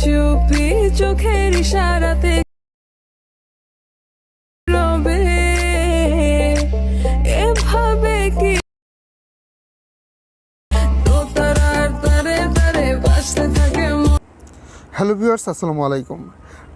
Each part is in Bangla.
চুপি চোখের ইশারাতে রবে এভাবে কি তো তারার তারে তারে বাসতে থাকে। হ্যালো ভিউয়ার্স, আসসালামু আলাইকুম।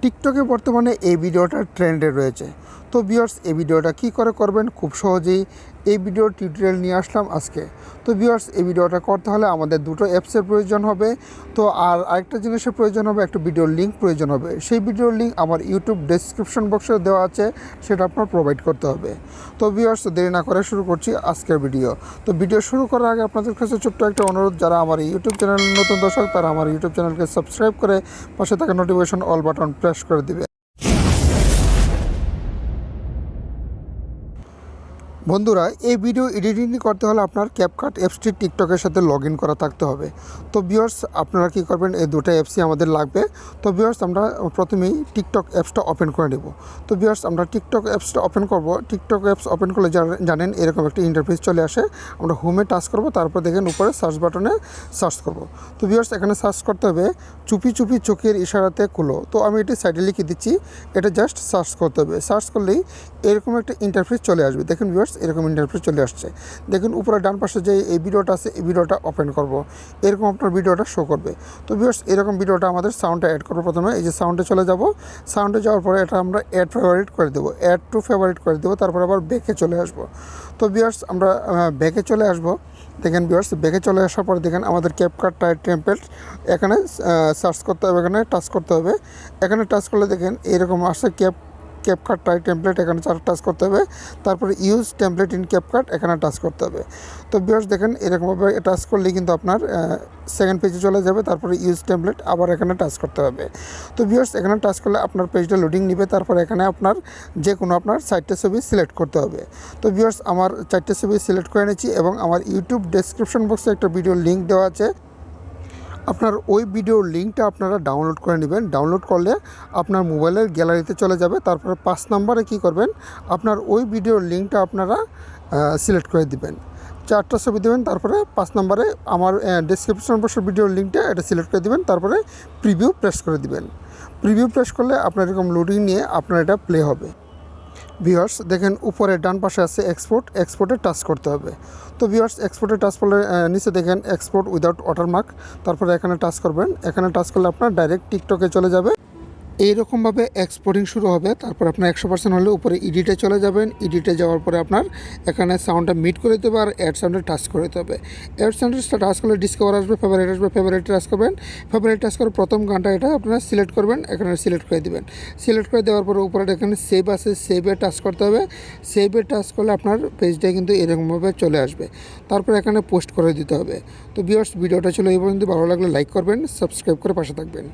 টিকটকে বর্তমানে এই ভিডিওটা ট্রেন্ডে রয়েছে। তো ভিউয়ার্স, এই ভিডিওটা কী করে করবেন খুব সহজেই এই ভিডিওর টিউটোরিয়াল নিয়ে আসলাম আজকে। তো ভিউয়ার্স, এই ভিডিওটা করতে হলে আমাদের দুটো অ্যাপসের প্রয়োজন হবে। তো আর আরেকটা জিনিসের প্রয়োজন হবে, একটা ভিডিওর লিঙ্ক প্রয়োজন হবে। সেই ভিডিওর লিঙ্ক আমার ইউটিউব ডেসক্রিপশন বক্সে দেওয়া আছে, সেটা আপনার প্রোভাইড করতে হবে। তো ভিউয়ার্স, দেরি না করে শুরু করছি আজকের ভিডিও। তো ভিডিও শুরু করার আগে আপনাদের কাছে ছোট্ট একটা অনুরোধ, যারা আমার ইউটিউব চ্যানেল নতুন দর্শক তারা আমার ইউটিউব চ্যানেলকে সাবস্ক্রাইব করে পাশে থাকা নোটিফিকেশন অল বাটন প্রেস করে দিবে। বন্ধুরা, এই ভিডিও এডিটিং করতে হলে আপনার ক্যাপকাট অ্যাপসটি টিকটকের সাথে লগ ইন করা থাকতে হবে। তো ভিউয়ার্স, আপনারা কী করবেন, এই দুটো অ্যাপসই আমাদের লাগবে। তো ভিউয়ার্স, আমরা প্রথমেই টিকটক অ্যাপসটা ওপেন করে নেব। তো ভিউয়ার্স, আমরা টিকটক অ্যাপসটা ওপেন করব। টিকটক অ্যাপস ওপেন করলে জানেন এরকম একটা ইন্টারফেস চলে আসে। আমরা হোমে টাচ করব, তারপর দেখেন উপরে সার্চ বাটনে সার্চ করব। তো ভিউয়ার্স, এখানে সার্চ করতে হবে চুপি চুপি চোখের ইশারাতে খুলো। তো আমি এটি সাইডে লিখে দিচ্ছি, এটা জাস্ট সার্চ করতে হবে। সার্চ করলেই এরকম একটা ইন্টারফেস চলে আসবে। দেখেন ভিউয়ার্স, এরকম ইন্টারফেস চলে আসছে। দেখুন উপরে ডান পাশে যে এই ভিডিওটা আছে, এই ভিডিওটা ওপেন করব, এরকম আপনার ভিডিওটা শো করবে। তো ভিউয়ার্স, এরকম ভিডিওটা আমাদের সাউন্ডটা অ্যাড করবো। প্রথমে এই যে সাউন্ডে চলে যাব। সাউন্ডে যাওয়ার পরে এটা আমরা অ্যাড ফেভারিট করে দেবো, অ্যাড টু ফেভারিট করে দেবো। তারপর আবার ব্যাকে চলে আসব। তো ভিউয়ার্স, আমরা ব্যাকে চলে আসব। দেখেন ভিউয়ার্স, ব্যাকে চলে আসার পরে দেখেন আমাদের ক্যাপকাট টেমপ্লেট এখানে সার্চ করতে হবে, এখানে টাচ করতে হবে। এখানে টাচ করলে দেখেন এরকম আসছে ক্যাপকাট টেমপ্লেট, এখানে টাচ করতে হবে। তারপরে ইউজ টেমপ্লেট ইন ক্যাপকাট, এখানে টাচ করতে হবে। তো ভিউয়ার্স দেখেন, এরকমভাবে টাচ করলে কিন্তু আপনার সেকেন্ড পেজে চলে যাবে। তারপরে ইউজ টেমপ্লেট আবার এখানে টাচ করতে হবে। তো ভিউয়ার্স, এখানে টাচ করলে আপনার পেজটা লোডিং নেবে। তারপরে এখানে আপনার যে কোনো আপনার 4টে ছবি সিলেক্ট করতে হবে। তো ভিউয়ার্স, আমার 4টে ছবি সিলেক্ট করে নিয়েছি এবং আমার ইউটিউব ডেসক্রিপশন বক্সে একটা ভিডিওর লিঙ্ক দেওয়া আছে। আপনার ওই ভিডিওর লিঙ্কটা আপনারা ডাউনলোড করে নেবেন। ডাউনলোড করলে আপনার মোবাইলের গ্যালারিতে চলে যাবে। তারপরে 5 নম্বরে কী করবেন, আপনার ওই ভিডিওর লিঙ্কটা আপনারা সিলেক্ট করে দিবেন। 4টা ছবি দেবেন, তারপরে 5 নম্বরে আমার ডেসক্রিপশন বক্সের ভিডিওর লিঙ্কটা এটা সিলেক্ট করে দিবেন। তারপরে প্রিভিউ প্রেস করে দিবেন। প্রিভিউ প্রেস করলে আপনার এরকম লোডিং নিয়ে আপনার এটা প্লে হবে। ভিউয়ার্স দেখেন, উপরে ডান পাশে আছে এক্সপোর্টে টাচ করতে হবে। তো ভিউয়ার্স, এক্সপোর্টে টাচ করলে নিচে দেখেন এক্সপোর্ট উইদাউট ওয়াটারমার্ক, তারপরে এখানে টাচ করবেন। এখানে টাচ করলে আপনার ডাইরেক্ট টিকটকে চলে যাবে। এইরকমভাবে এক্সপোর্টিং শুরু হবে। তারপর আপনার 100% হলে উপরে এডিটে চলে যাবেন। এডিটে যাওয়ার পরে আপনার এখানে সাউন্ডটা মিট করে দিতে হবে আর অ্যাড সাউন্ডে টাচ করে দিতে হবে। অ্যাড সাউন্ডে টাচ করলে ডিসকভার আসবে, ফেভারিট আসবে, ফেভারিট টাচ করবেন। ফেভারিট টাচ করে প্রথম গানটা এটা আপনারা সিলেক্ট করবেন, এখানে সিলেক্ট করে দেবেন। সিলেক্ট করে দেওয়ার পরে উপরে এখানে সেভ আছে, সেভে টাচ করতে হবে। সেভে টাচ করলে আপনার পেজটা কিন্তু এরকমভাবে চলে আসবে। তারপর এখানে পোস্ট করে দিতে হবে। তো ভিউয়ার্স, ভিডিওটা ছিল এই পর্যন্ত। ভালো লাগলে লাইক করবেন, সাবস্ক্রাইব করে পাশে থাকবেন।